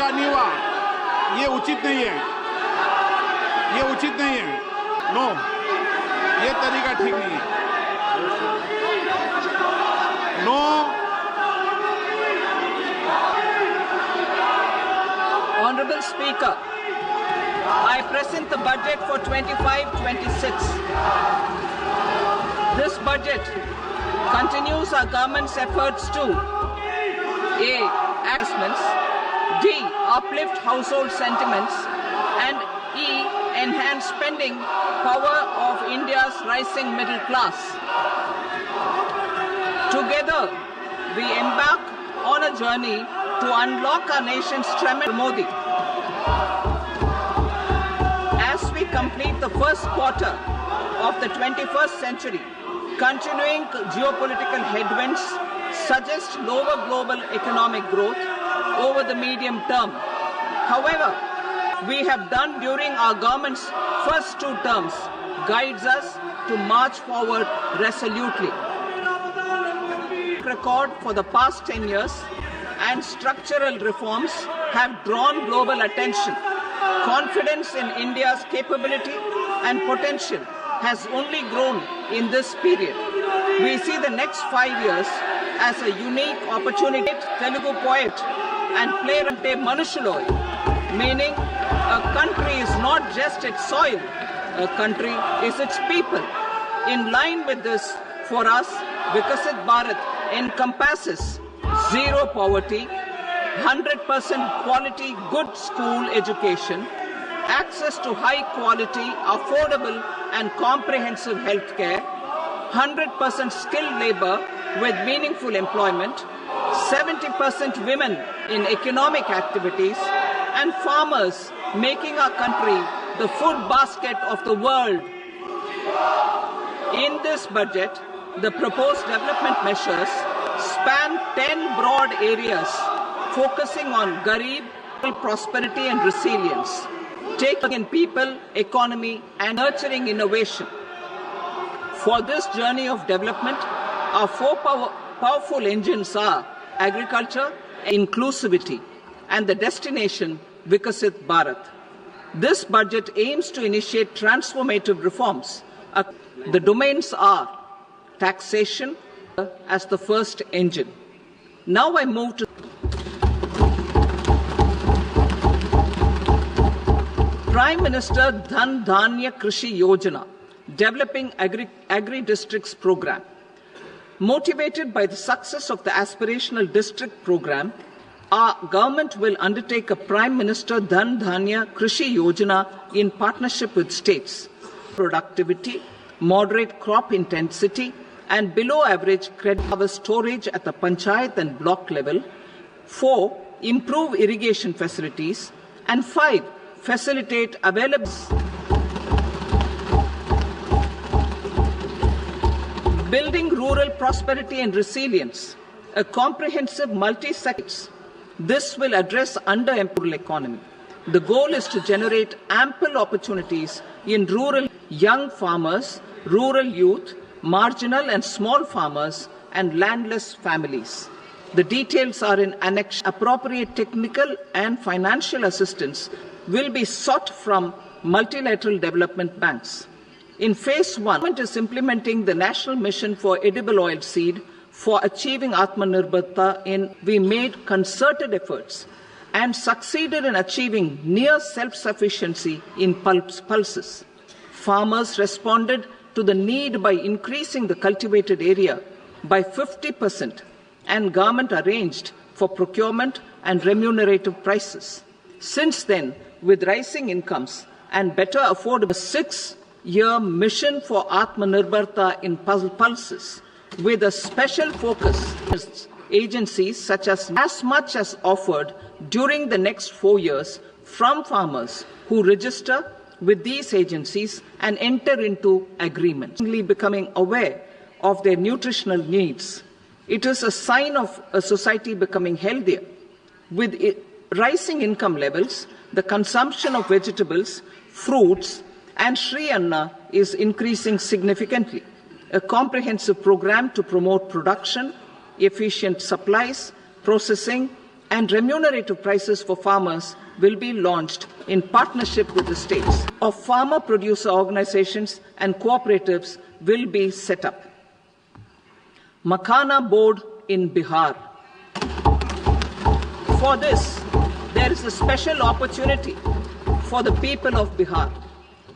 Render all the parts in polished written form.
नहीं हुआ, ये उचित नहीं है, ये उचित नहीं है। नो, ये तरीका ठीक नहीं है। No. Honorable Speaker, I present the budget for 25-26. This budget continues our government's efforts to A. Investments, D. Uplift household sentiments, and E. Enhance spending power of India's rising middle class. Together, we embark on a journey to unlock our nation's tremendous Modi. As we complete the first quarter of the 21st century, continuing geopolitical headwinds suggest lower global economic growth over the medium term. However, we have done during our government's first 2 terms guides us to march forward resolutely. Record for the past 10 years and structural reforms have drawn global attention. Confidence in India's capability and potential has only grown in this period. We see the next 5 years as a unique opportunity. Telugu poet and playwright Manushuloy, meaning a country is not just its soil, a country is its people. In line with this, for us, Vikasit Bharat encompasses zero poverty, 100% quality good school education, access to high quality, affordable and comprehensive health care, 100% skilled labor with meaningful employment, 70% women in economic activities, and farmers making our country the food basket of the world. In this budget, the proposed development measures span 10 broad areas focusing on Garib, prosperity and resilience, taking in people, economy and nurturing innovation. For this journey of development, our 4 powerful engines are agriculture, inclusivity, and the destination Vikasit Bharat. This budget aims to initiate transformative reforms. The domains are taxation as the first engine. Now I move to Prime Minister Dhan Dhanya Krishi Yojana, Developing Agri-Districts Program. Motivated by the success of the Aspirational District Program, our government will undertake a Prime Minister Dhan Dhanya Krishi Yojana in partnership with states. Productivity, moderate crop intensity, and below average credit harvest storage at the panchayat and block level. 4. Improve irrigation facilities. And 5. Facilitate availability. Building rural prosperity and resilience, a comprehensive multi-sectors. This will address under-employed economy. The goal is to generate ample opportunities in rural young farmers, rural youth, marginal and small farmers, and landless families. The details are in annex. Appropriate technical and financial assistance will be sought from multilateral development banks. In phase 1, government is implementing the National Mission for Edible Oil Seed for achieving Atmanirbharta. We made concerted efforts and succeeded in achieving near self-sufficiency in pulses. Farmers responded to the need by increasing the cultivated area by 50%, and government arranged for procurement and remunerative prices. Since then, with rising incomes and better affordable 6-year mission for Atmanirbharta in pulses, with a special focus agencies such as much as offered during the next 4 years from farmers who register with these agencies and enter into agreements, becoming aware of their nutritional needs. It is a sign of a society becoming healthier. With rising income levels, the consumption of vegetables, fruits, and Sri Anna is increasing significantly. A comprehensive program to promote production, efficient supplies, processing, and remunerative prices for farmers will be launched in partnership with the states. Of farmer producer organizations and cooperatives will be set up. Makhana board in Bihar. For this, there is a special opportunity for the people of Bihar.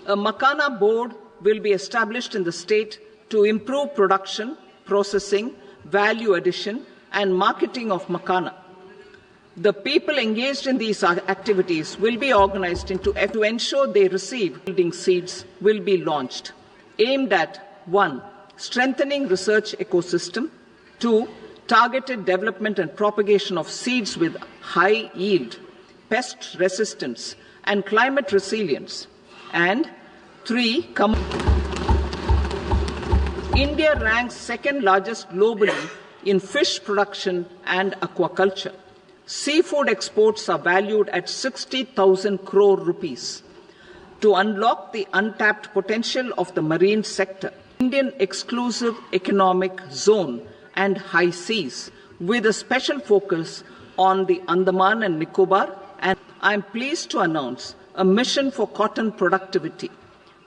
A Makhana board will be established in the state to improve production, processing, value addition, and marketing of Makhana. The people engaged in these activities will be organized to ensure they receive yielding seeds will be launched, aimed at 1. Strengthening research ecosystem, 2. Targeted development and propagation of seeds with high yield, pest resistance, and climate resilience, and 3. India ranks second largest globally in fish production and aquaculture. Seafood exports are valued at 60,000 crore rupees. To unlock the untapped potential of the marine sector, Indian exclusive economic zone and high seas, with a special focus on the Andaman and Nicobar, and I am pleased to announce a mission for cotton productivity.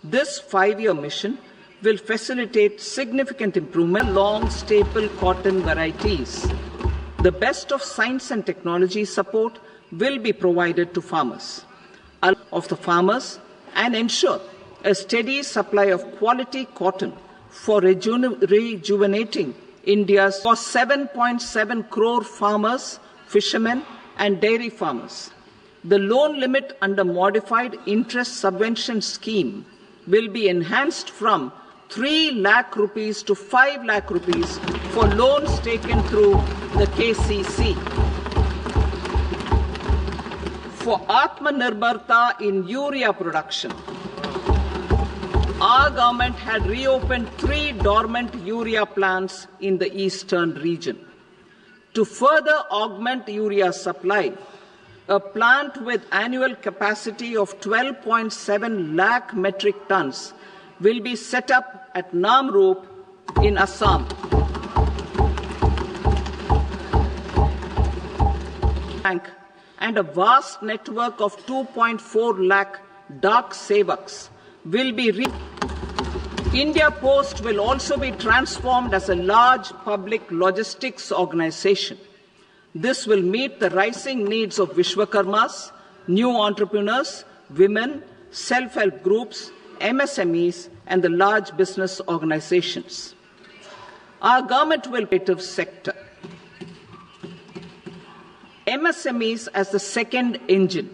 This 5-year mission will facilitate significant improvement in long staple cotton varieties. The best of science and technology support will be provided to farmers and ensure a steady supply of quality cotton for rejuvenating India's 7.7 crore farmers, fishermen, and dairy farmers. The loan limit under modified interest subvention scheme will be enhanced from 3 lakh rupees to 5 lakh rupees for loans taken through the KCC. For Atmanirbharta in urea production, our government had reopened 3 dormant urea plants in the eastern region. To further augment urea supply, a plant with annual capacity of 12.7 lakh metric tons will be set up at Namrup in Assam. And a vast network of 2.4 lakh Dak Sevaks will be India Post will also be transformed as a large public logistics organization. This will meet the rising needs of Vishwakarmas, new entrepreneurs, women, self-help groups, MSMEs, and the large business organizations. Our government will creative sector. MSMEs as the second engine.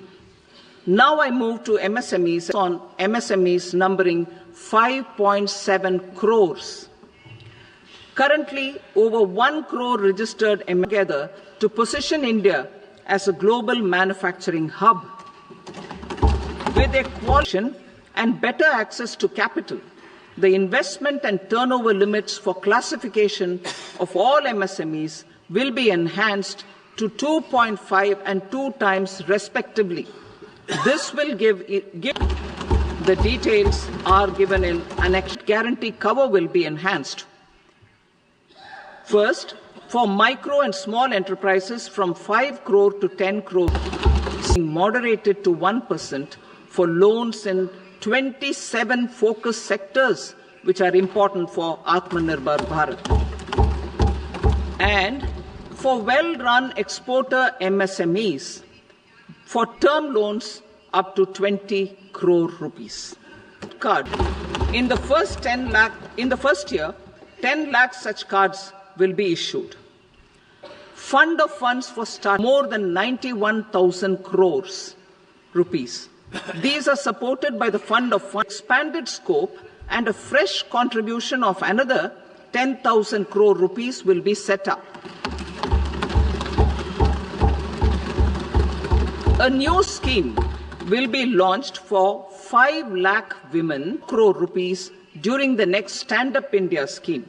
Now I move to MSMEs on MSMEs numbering 5.7 crores. Currently, over 1 crore registered together to position India as a global manufacturing hub. With a qualification and better access to capital, the investment and turnover limits for classification of all MSMEs will be enhanced to 2.5 and 2 times respectively. This will give the details are given in annex. Guarantee cover will be enhanced. First, for micro and small enterprises from 5 crore to 10 crore, moderated to 1% for loans in 27 focus sectors which are important for Atmanirbhar Bharat. And for well-run exporter MSMEs, for term loans up to 20 crore rupees. Card. In the first year, 10 lakh such cards will be issued. Fund of funds for start more than 91,000 crores rupees. These are supported by the fund of funds, expanded scope, and a fresh contribution of another 10,000 crore rupees will be set up. A new scheme will be launched for 5 lakh women crore rupees during the next Stand Up India scheme.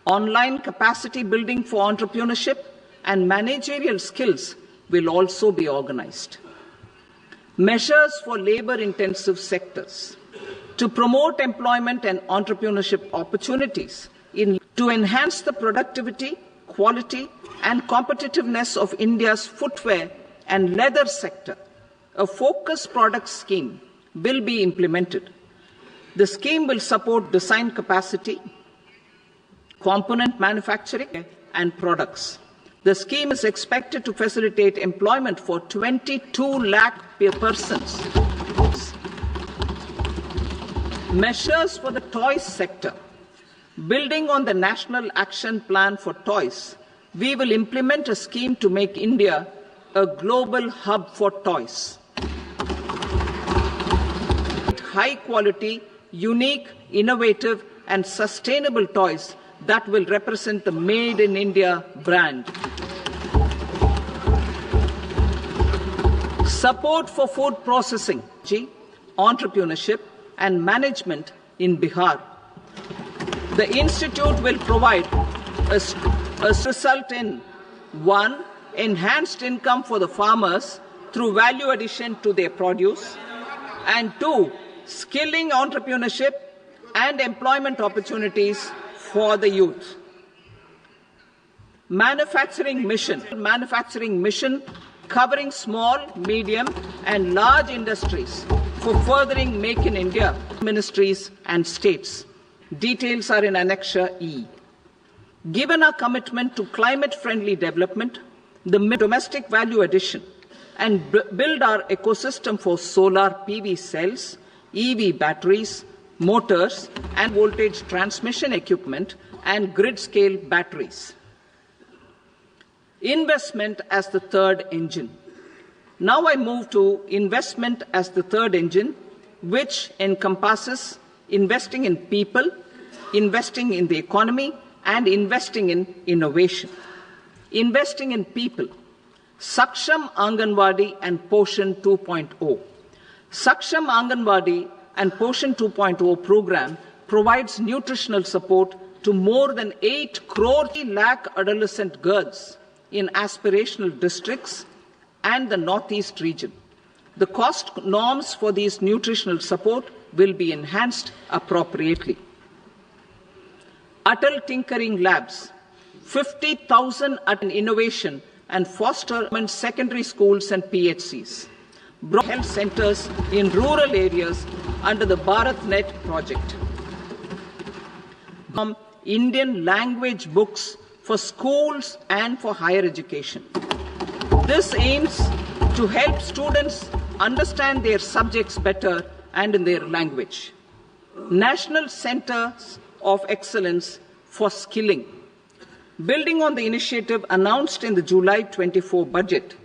Online capacity building for entrepreneurship and managerial skills will also be organized. Measures for labor-intensive sectors to promote employment and entrepreneurship opportunities to enhance the productivity, quality, and competitiveness of India's footwear and leather sector, a focused product scheme will be implemented. The scheme will support design capacity, component manufacturing, and products. The scheme is expected to facilitate employment for 22 lakh persons. Measures for the toys sector. Building on the National Action Plan for Toys, we will implement a scheme to make India a global hub for toys. High quality, unique, innovative, and sustainable toys that will represent the Made in India brand. Support for food processing, entrepreneurship, and management in Bihar. The Institute will provide a result in 1. Enhanced income for the farmers through value addition to their produce, and 2. Skilling entrepreneurship and employment opportunities for the youth. Manufacturing mission covering small, medium, and large industries for furthering Make in India ministries and states. Details are in Annexure E. Given our commitment to climate-friendly development, the domestic value addition, and build our ecosystem for solar PV cells, EV batteries, motors, and voltage transmission equipment, and grid-scale batteries. Investment as the third engine. Now I move to investment as the third engine, which encompasses investing in people, investing in the economy, and investing in innovation. Investing in people. Saksham Anganwadi and Poshan 2.0. Saksham Anganwadi and Poshan 2.0 program provides nutritional support to more than 8 crore lakh adolescent girls in aspirational districts and the Northeast region. The cost norms for these nutritional support will be enhanced appropriately. Atal Tinkering Labs, 50,000 at innovation and foster secondary schools and PHCs. Health centers in rural areas under the BharatNet project. Indian language books for schools and for higher education. This aims to help students understand their subjects better and in their language. National Centers of Excellence for Skilling. Building on the initiative announced in the July 24 budget,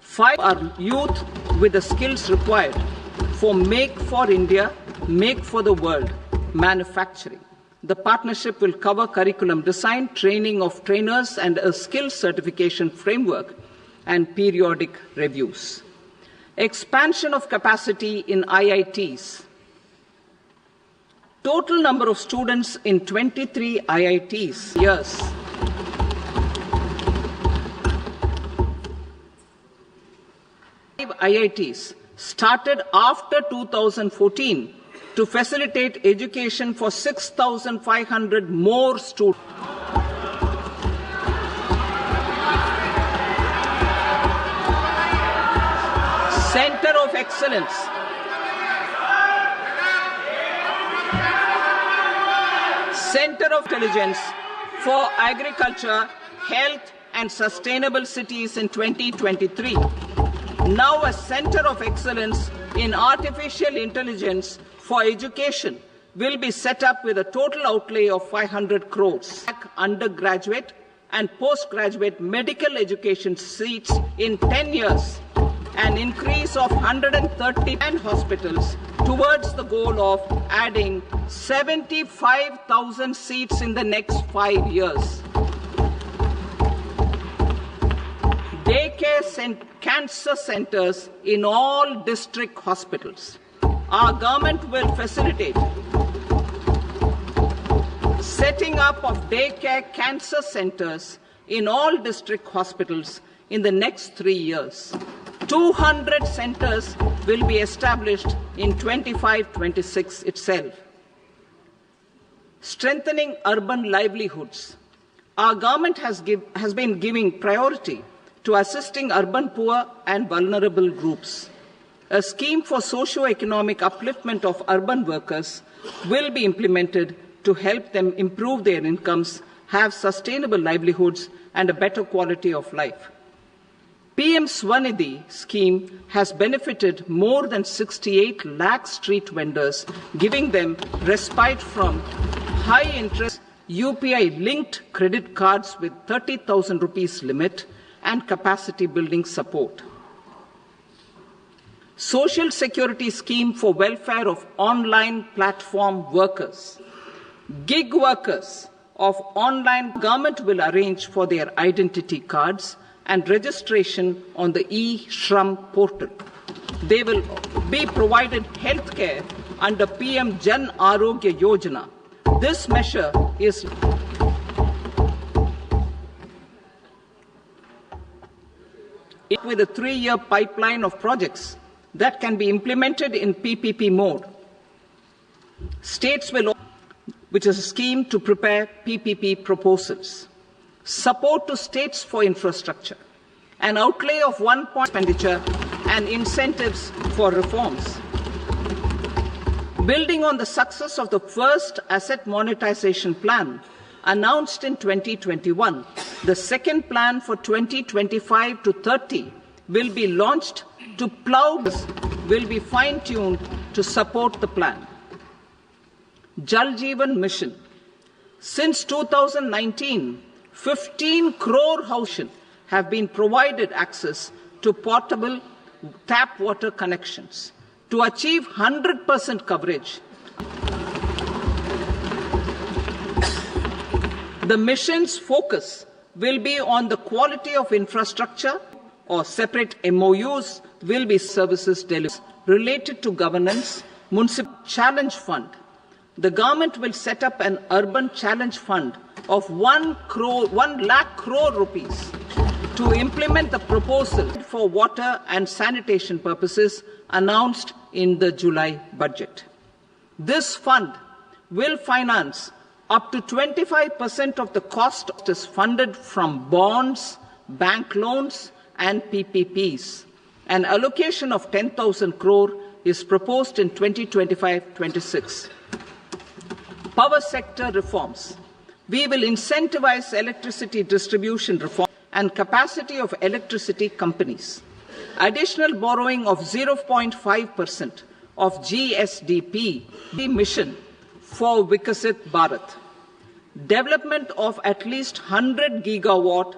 5 are youth with the skills required for Make for India, Make for the World manufacturing. The partnership will cover curriculum design, training of trainers, and a skills certification framework and periodic reviews. Expansion of capacity in IITs. Total number of students in 23 IITs. Yes. IITs started after 2014 to facilitate education for 6,500 more students. Center of Excellence. Center of Intelligence for Agriculture, Health and Sustainable Cities in 2023. Now a Center of Excellence in Artificial Intelligence for Education will be set up with a total outlay of 500 crores. Undergraduate and postgraduate medical education seats in 10 years, an increase of 130 hospitals towards the goal of adding 75,000 seats in the next 5 years. Daycare and cancer centers in all district hospitals. Our government will facilitate setting up of daycare cancer centers in all district hospitals in the next 3 years. 200 centers will be established in 25-26 itself. Strengthening urban livelihoods. Our government has been giving priority to assisting urban poor and vulnerable groups. A scheme for socio-economic upliftment of urban workers will be implemented to help them improve their incomes, have sustainable livelihoods, and a better quality of life. PM Swanidhi scheme has benefited more than 68 lakh street vendors, giving them respite from high-interest UPI-linked credit cards with 30,000 rupees limit and capacity-building support. Social Security scheme for welfare of online platform workers. Gig workers of online government will arrange for their identity cards and registration on the e-Shram portal. They will be provided health care under PM Jan Arogya Yojana. This measure is with a 3-year pipeline of projects that can be implemented in PPP mode. States will, which is a scheme to prepare PPP proposals. Support to states for infrastructure, an outlay of 1 point expenditure and incentives for reforms. Building on the success of the first asset monetization plan announced in 2021, the second plan for 2025 to 30 will be launched to plow will be fine-tuned to support the plan. Jal Jeevan Mission. Since 2019, 15 crore houses have been provided access to portable tap water connections. To achieve 100% coverage, the mission's focus will be on the quality of infrastructure, or separate MOUs will be services delivered related to governance, municipal challenge fund. The government will set up an urban challenge fund of 1 lakh crore rupees to implement the proposal for water and sanitation purposes announced in the July budget. This fund will finance up to 25% of the cost is funded from bonds, bank loans, and PPPs. An allocation of 10,000 crore is proposed in 2025-26. Power sector reforms. We will incentivize electricity distribution reform and capacity of electricity companies. Additional borrowing of 0.5% of GSDP mission for Vikasit Bharat. Development of at least 100 gigawatt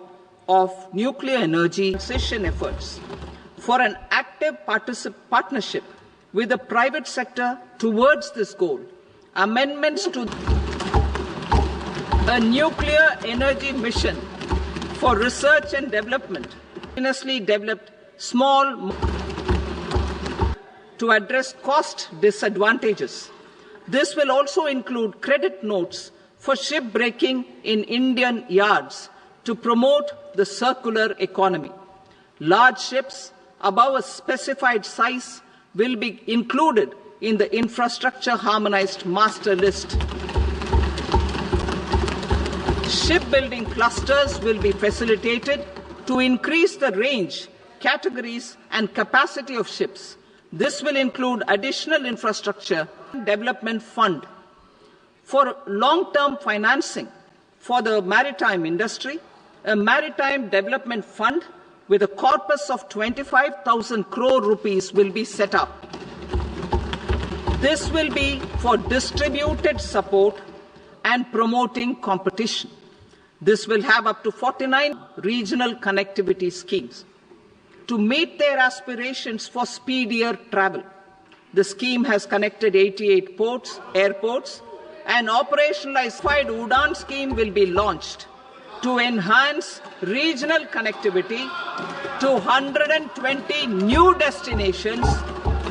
of nuclear energy transition efforts for an active partnership with the private sector towards this goal. Amendments to a nuclear energy mission for research and development, continuously developed small to address cost disadvantages. This will also include credit notes for shipbreaking in Indian yards to promote the circular economy. Large ships above a specified size will be included in the infrastructure harmonized master list. Shipbuilding clusters will be facilitated to increase the range, categories, and capacity of ships. This will include additional infrastructure development fund for long-term financing for the maritime industry, a maritime development fund with a corpus of 25,000 crore rupees will be set up. This will be for distributed support and promoting competition. This will have up to 49 regional connectivity schemes. To meet their aspirations for speedier travel, the scheme has connected 88 airports, and operationalized Udan scheme will be launched to enhance regional connectivity to 120 new destinations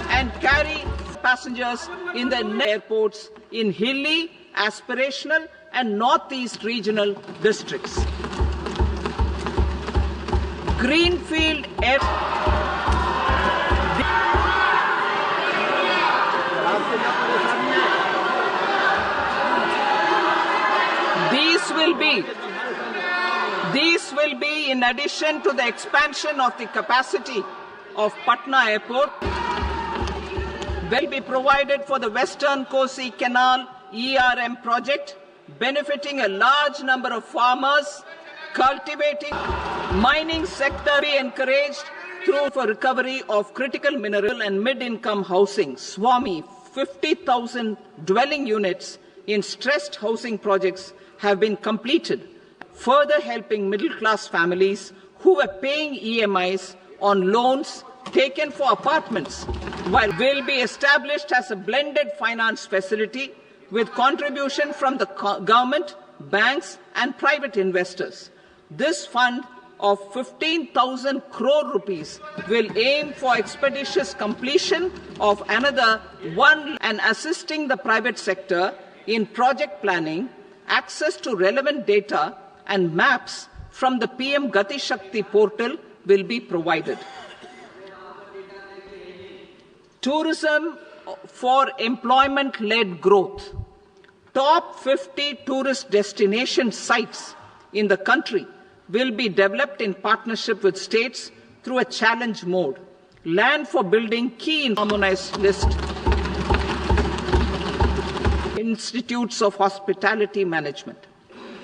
and carry passengers in the airports in hilly, aspirational, and northeast regional districts. Greenfield air. These will be In addition to the expansion of the capacity of Patna Airport, will be provided for the Western Kosi Canal ERM project, benefiting a large number of farmers, cultivating. Mining sector be encouraged through for recovery of critical mineral and mid-income housing. Swami, 50,000 dwelling units in stressed housing projects have been completed, further helping middle-class families who were paying EMIs on loans taken for apartments, while will be established as a blended finance facility with contribution from the government, banks and private investors. This fund of 15,000 crore rupees will aim for expeditious completion of another one and assisting the private sector in project planning, access to relevant data and maps from the PM Gati Shakti portal will be provided. Tourism for employment-led growth. Top 50 tourist destination sites in the country will be developed in partnership with states through a challenge mode. Land for building key harmonized list. Institutes of hospitality management.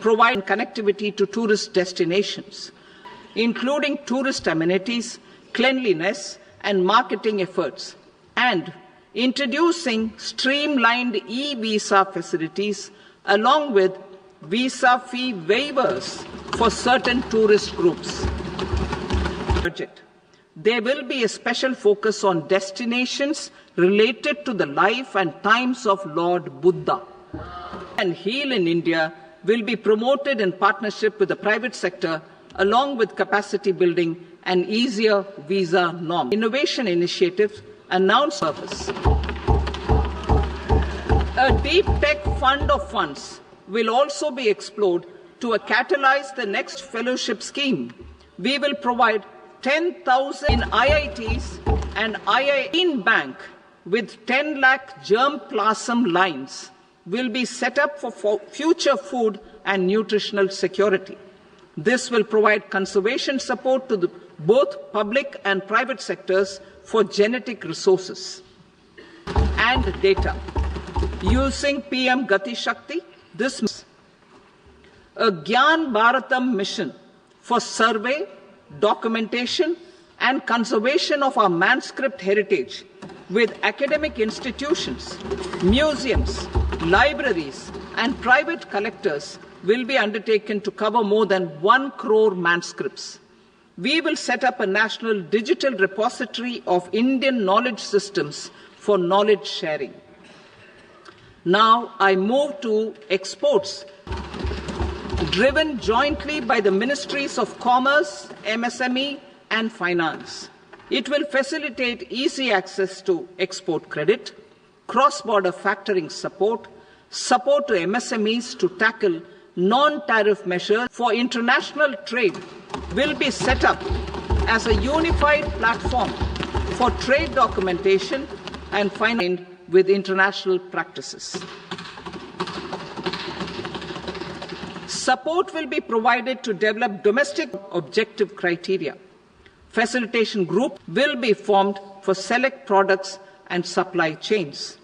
Provide connectivity to tourist destinations, including tourist amenities, cleanliness and marketing efforts, and introducing streamlined e-visa facilities along with visa fee waivers for certain tourist groups. There will be a special focus on destinations related to the life and times of Lord Buddha. And Heal in India will be promoted in partnership with the private sector along with capacity building and easier visa norms. Innovation initiatives announced purpose. A deep tech fund of funds will also be explored to catalyze the next fellowship scheme. We will provide 10,000 in IITs and IIT Bank with 10 lakh germplasm lines will be set up for future food and nutritional security. This will provide conservation support to both public and private sectors for genetic resources and data. Using PM Gati Shakti, this a Gyan Bharatam mission for survey, documentation and conservation of our manuscript heritage with academic institutions, museums, libraries and private collectors will be undertaken to cover more than 1 crore manuscripts. We will set up a national digital repository of Indian knowledge systems for knowledge sharing. Now I move to exports, driven jointly by the Ministries of Commerce, MSME and Finance. It will facilitate easy access to export credit, cross-border factoring support, support to MSMEs to tackle non-tariff measures for international trade will be set up as a unified platform for trade documentation and finance with international practices. Support will be provided to develop domestic objective criteria. Facilitation group will be formed for select products and supply chains.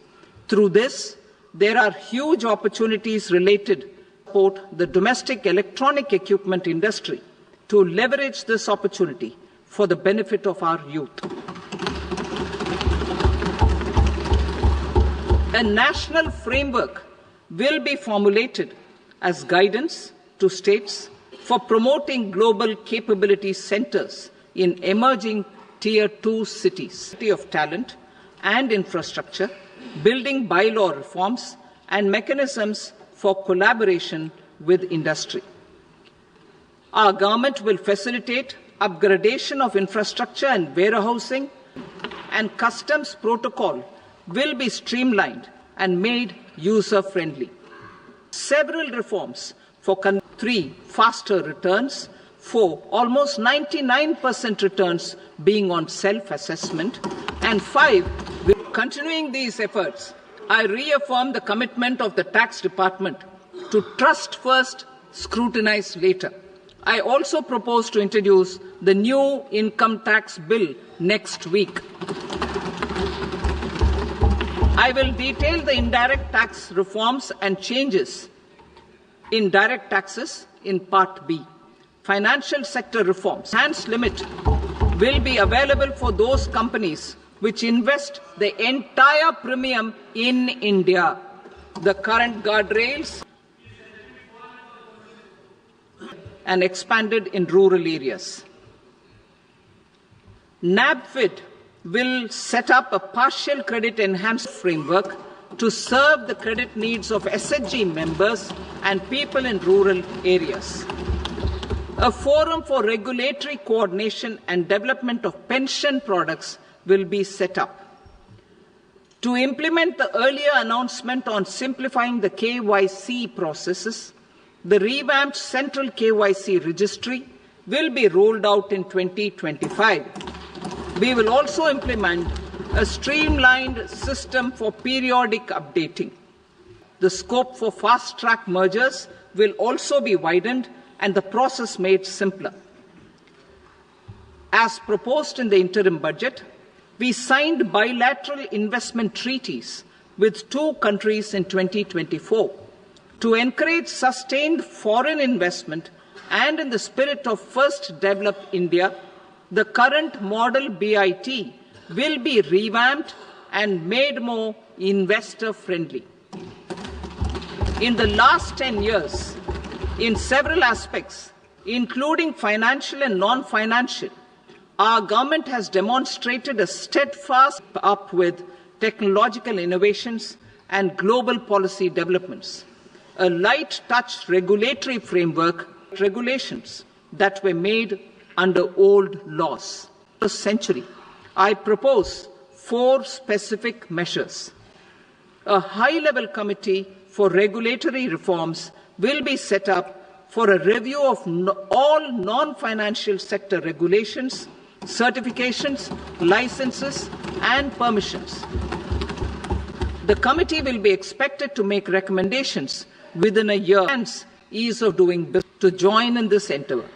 Through this, there are huge opportunities related to support the domestic electronic equipment industry to leverage this opportunity for the benefit of our youth. A national framework will be formulated as guidance to states for promoting global capability centers in emerging Tier 2 cities of talent and infrastructure, building bylaw reforms and mechanisms for collaboration with industry. Our government will facilitate upgradation of infrastructure and warehousing, and customs protocol will be streamlined and made user-friendly. Several reforms for 3 faster returns, 4 almost 99% returns being on self-assessment, and 5 continuing these efforts. I reaffirm the commitment of the Tax Department to trust first, scrutinize later. I also propose to introduce the new income tax bill next week. I will detail the indirect tax reforms and changes in direct taxes in Part B. Financial sector reforms. Enhanced limit will be available for those companies which invest the entire premium in India. The current guardrails and expanded in rural areas. NABFID will set up a partial credit enhanced framework to serve the credit needs of SHG members and people in rural areas. A forum for regulatory coordination and development of pension products will be set up. To implement the earlier announcement on simplifying the KYC processes, the revamped Central KYC Registry will be rolled out in 2025. We will also implement a streamlined system for periodic updating. The scope for fast-track mergers will also be widened and the process made simpler. As proposed in the interim budget, we signed bilateral investment treaties with 2 countries in 2024 to encourage sustained foreign investment, and in the spirit of First Develop India, the current model BIT will be revamped and made more investor-friendly. In the last 10 years, in several aspects, including financial and non-financial, our government has demonstrated a steadfast up with technological innovations and global policy developments. A light-touch regulatory framework, regulations that were made under old laws. For a century, I propose 4 specific measures. A high-level committee for regulatory reforms will be set up for a review of all non-financial sector regulations, certifications, licenses, and permissions. The committee will be expected to make recommendations within a year and ease of doing business to join in this endeavour.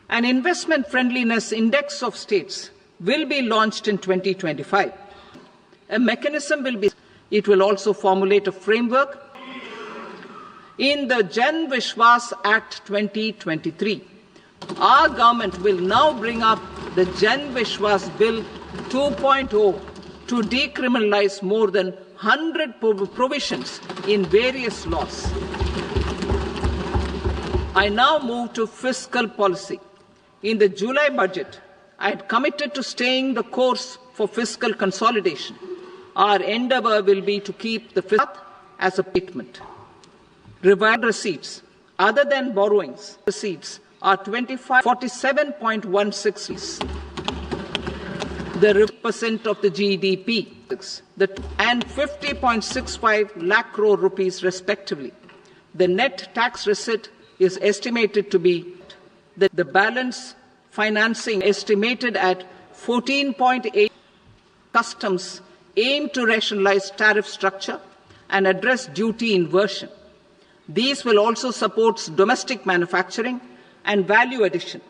An investment friendliness index of states will be launched in 2025. A mechanism will be, it will also formulate a framework in the Jan Vishwas Act 2023. Our government will now bring up the Jan Vishwas Bill 2.0 to decriminalize more than 100 provisions in various laws. I now move to fiscal policy. In the July budget, I had committed to staying the course for fiscal consolidation. Our endeavour will be to keep the fiscal as a commitment. Revised receipts, other than borrowings, receipts are 47.16%, the percent of the GDP, and 50.65 lakh crore rupees respectively. The net tax receipt is estimated to be the balance financing estimated at 14.8. Customs aim to rationalize tariff structure and address duty inversion. These will also support domestic manufacturing and value addition,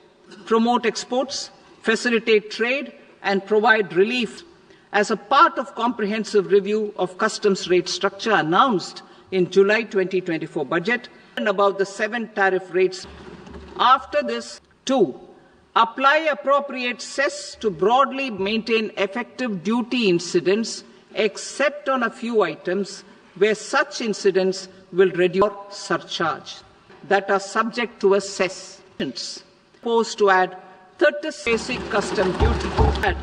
promote exports, facilitate trade, and provide relief. As a part of comprehensive review of customs rate structure announced in July 2024 budget and about the 7 tariff rates. After this, 2. Apply appropriate cess to broadly maintain effective duty incidence, except on a few items where such incidents will reduce surcharge that are subject to a cess. Proposed to add 30 basic custom duty. Add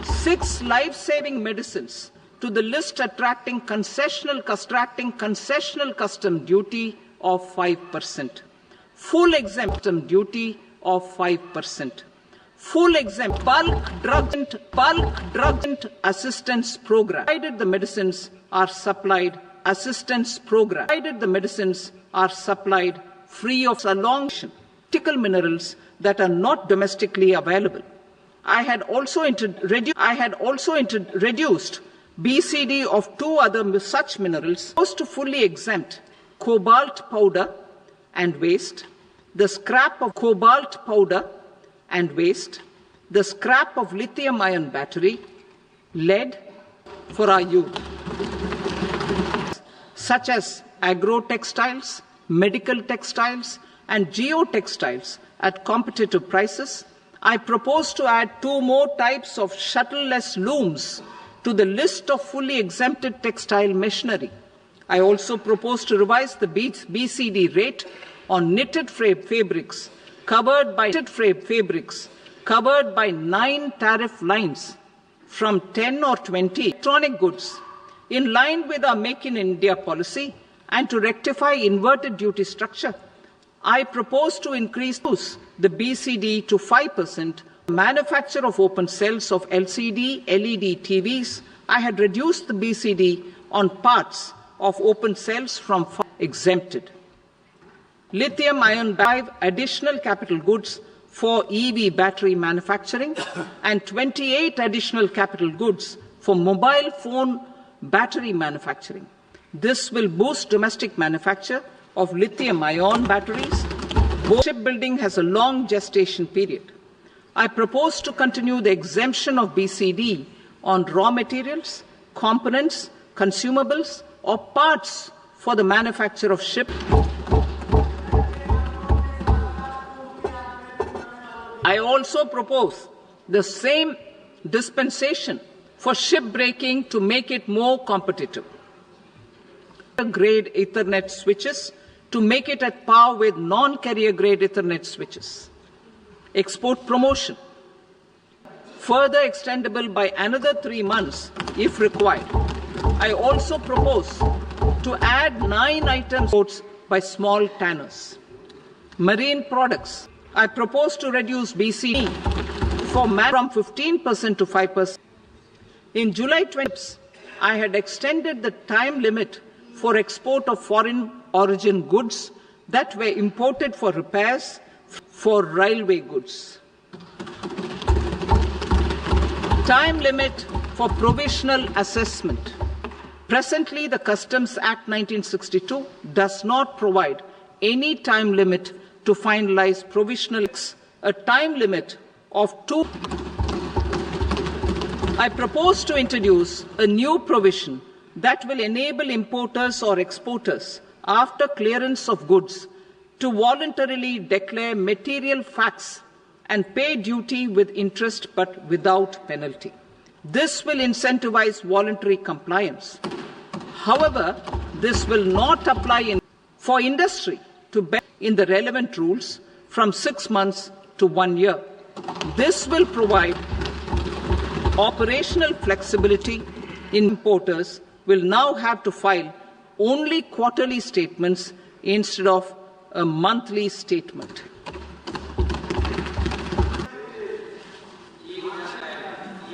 6 life-saving medicines to the list attracting concessional custom duty of 5%. Full exempt custom duty of 5%. Full exempt bulk drug assistance program. Provided the medicines are supplied free of salon critical minerals that are not domestically available. I had also reduced BCD of 2 other such minerals, supposed to fully exempt cobalt powder and waste, the scrap of cobalt powder and waste, the scrap of lithium-ion battery, lead for our youth, such as agro-textiles, medical textiles, and geotextiles at competitive prices. I propose to add 2 more types of shuttle-less looms to the list of fully exempted textile machinery. I also propose to revise the BCD rate on knitted fabrics covered by 9 tariff lines from 10 or 20 electronic goods, in line with our Make in India policy, and to rectify inverted duty structure. I propose to increase the BCD to 5%. Manufacture of open cells of LCD, LED TVs. I had reduced the BCD on parts of open cells from exempted. Lithium-ion 5 additional capital goods for EV battery manufacturing and 28 additional capital goods for mobile phone battery manufacturing. This will boost domestic manufacture of lithium-ion batteries. Shipbuilding has a long gestation period. I propose to continue the exemption of BCD on raw materials, components, consumables, or parts for the manufacture of ship. I also propose the same dispensation for shipbreaking to make it more competitive. Grade Ethernet switches to make it at par with non-carrier grade Ethernet switches. Export promotion, further extendable by another 3 months if required. I also propose to add 9 items by small tanners. Marine products, I propose to reduce BCD from 15% to 5%. In July 20, I had extended the time limit for export of foreign origin goods that were imported for repairs for railway goods. Time limit for provisional assessment. Presently, the Customs Act 1962 does not provide any time limit to finalize provisional, a time limit of 2. I propose to introduce a new provision that will enable importers or exporters, after clearance of goods, to voluntarily declare material facts and pay duty with interest but without penalty. This will incentivize voluntary compliance. However, this will not apply for industry to bear in the relevant rules from 6 months to 1 year. This will provide operational flexibility. Importers will now have to file only quarterly statements instead of a monthly statement.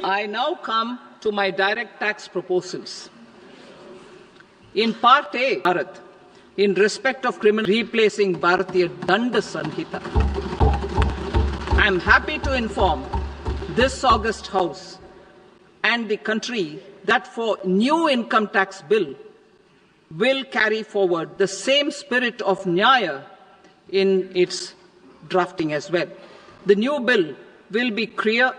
I now come to my direct tax proposals. In Part A, Bharat, in respect of criminal replacing Bharatiya Danda Sanhita, I am happy to inform this August House and the country that for new income tax bill will carry forward the same spirit of Nyaya in its drafting as well. The new bill will be clear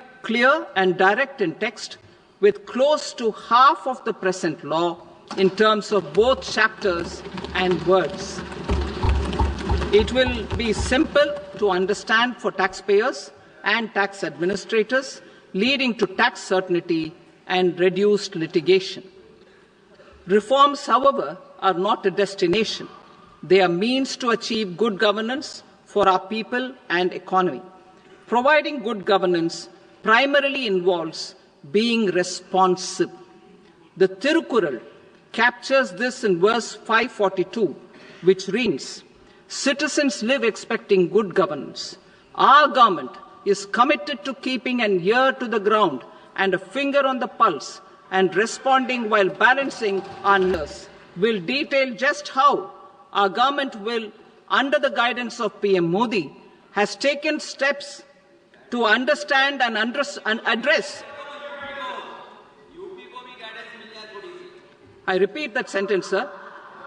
and direct in text, with close to half of the present law in terms of both chapters and words. It will be simple to understand for taxpayers and tax administrators, leading to tax certainty and reduced litigation. Reforms, however, are not a destination. They are means to achieve good governance for our people and economy. Providing good governance primarily involves being responsive. The Tirukural captures this in verse 542, which reads, "Citizens live expecting good governance. Our government is committed to keeping an ear to the ground and a finger on the pulse and responding while balancing our nerves." Will detail just how our government will, under the guidance of PM Modi, has taken steps to understand and address. I repeat that sentence, sir.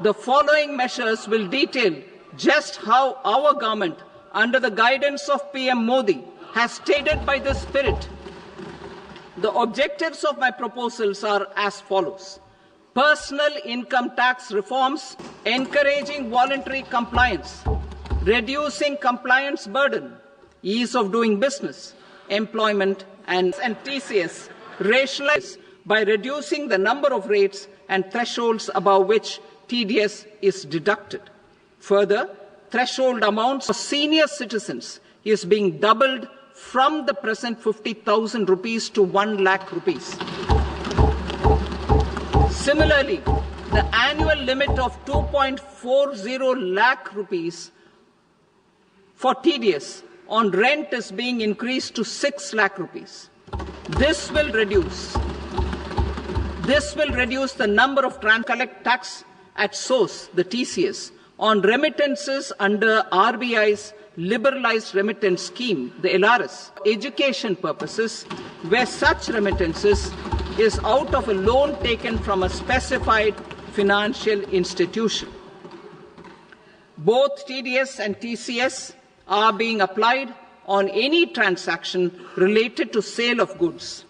The following measures will detail just how our government, under the guidance of PM Modi, has stated by this spirit. The objectives of my proposals are as follows. Personal income tax reforms, encouraging voluntary compliance, reducing compliance burden, ease of doing business, employment and TCS, rationalized by reducing the number of rates and thresholds above which TDS is deducted. Further, threshold amounts for senior citizens is being doubled from the present 50,000 rupees to 1 lakh rupees. Similarly, the annual limit of 2.40 lakh rupees for TDS on rent is being increased to 6 lakh rupees. This will reduce the number of collect tax at source, the TCS, on remittances under RBI's liberalized remittance scheme, the LRS, education purposes, where such remittances is out of a loan taken from a specified financial institution. Both TDS and TCS are being applied on any transaction related to sale of goods.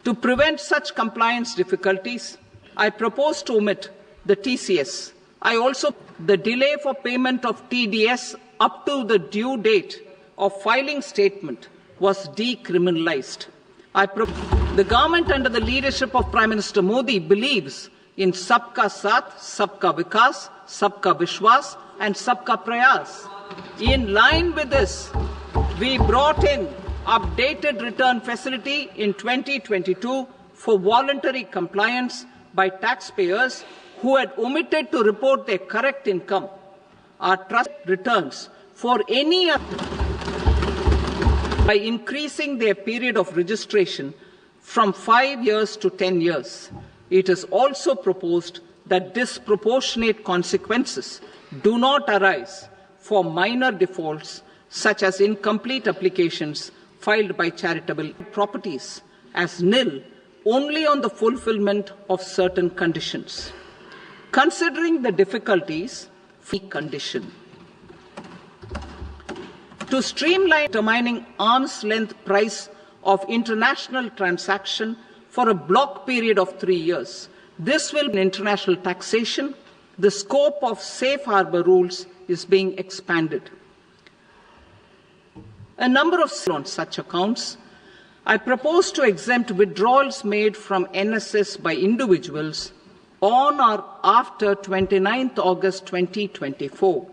To prevent such compliance difficulties, I propose to omit the TCS. I also the delay for payment of TDS up to the due date of filing statement was decriminalized. The government under the leadership of Prime Minister Modi believes in Sabka Saath, Sabka Vikas, Sabka Vishwas and Sabka Prayas. In line with this, we brought in updated return facility in 2022 for voluntary compliance by taxpayers who had omitted to report their correct income. Our trust returns for any by increasing their period of registration from 5 years to 10 years. It is also proposed that disproportionate consequences do not arise for minor defaults such as incomplete applications filed by charitable properties as nil only on the fulfillment of certain conditions. Considering the difficulties, condition. To streamline determining arm's length price of international transaction for a block period of 3 years. This will be international taxation. The scope of safe harbor rules is being expanded. A number of on such accounts. I propose to exempt withdrawals made from NSS by individuals on or after 29th August 2024.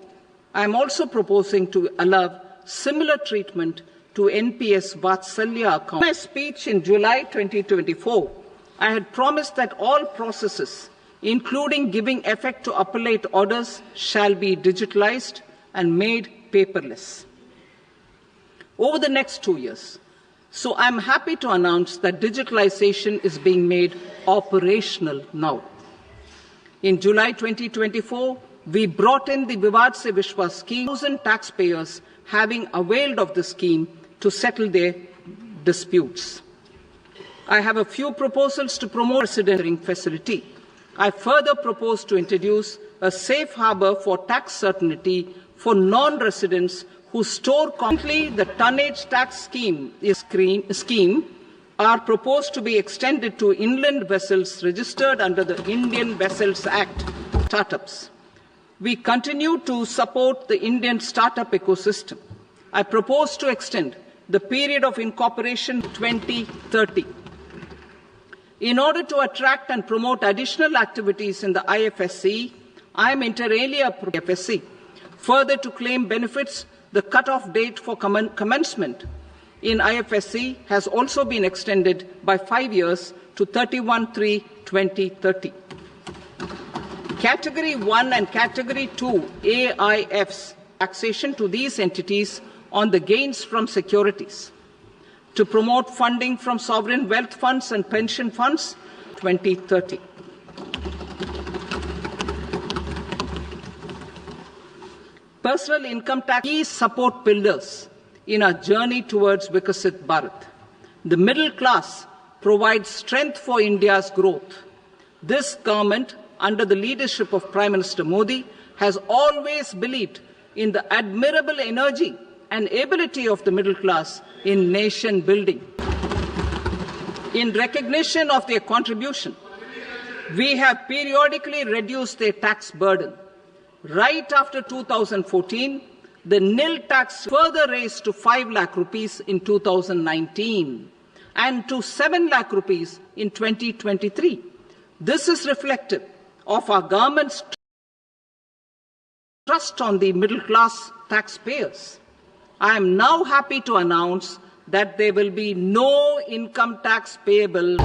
I am also proposing to allow similar treatment to NPS Vatsalya account. In my speech in July 2024, I had promised that all processes, including giving effect to appellate orders, shall be digitalized and made paperless over the next 2 years. So I'm happy to announce that digitalization is being made operational now. In July 2024, we brought in the Vivad Se Vishwas scheme, 1,000 taxpayers having availed of the scheme to settle their disputes. I have a few proposals to promote residency facility. I further propose to introduce a safe harbor for tax certainty for non-residents who store currently the tonnage tax scheme are proposed to be extended to inland vessels registered under the Indian Vessels Act startups. We continue to support the Indian startup ecosystem. I propose to extend the period of incorporation to 2030. In order to attract and promote additional activities in the IFSC, I am inter alia IFSC. Further, to claim benefits, the cut-off date for commencement in IFSC has also been extended by 5 years to 31/3/2030. Category 1 and Category 2 AIFs taxation to these entities on the gains from securities. To promote funding from sovereign wealth funds and pension funds 2030. Personal income tax key support pillars in our journey towards Vikasit Bharat. The middle class provides strength for India's growth. This government, under the leadership of Prime Minister Modi, has always believed in the admirable energy and ability of the middle class in nation building. In recognition of their contribution, we have periodically reduced their tax burden. Right after 2014, the nil tax further raised to 5 lakh rupees in 2019 and to 7 lakh rupees in 2023. This is reflective of our government's trust on the middle class taxpayers. I am now happy to announce that there will be no income tax payable.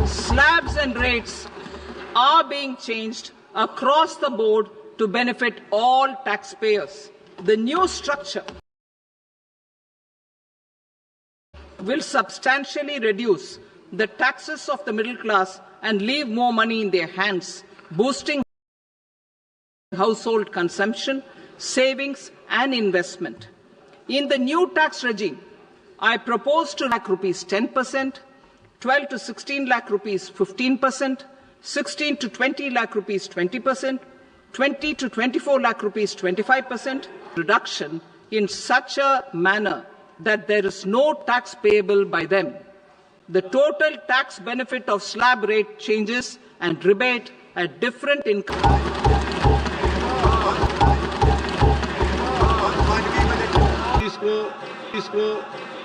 Slabs and rates are being changed across the board to benefit all taxpayers. The new structure will substantially reduce the taxes of the middle class and leave more money in their hands, boosting household consumption, savings and investment. In the new tax regime, I propose to lakh rupees 10%, 12 to 16 lakh rupees 15%, 16 to 20 lakh rupees 20%, 20 to 24 lakh rupees 25% reduction in such a manner that there is no tax payable by them. The total tax benefit of slab rate changes and rebate at different income. इसको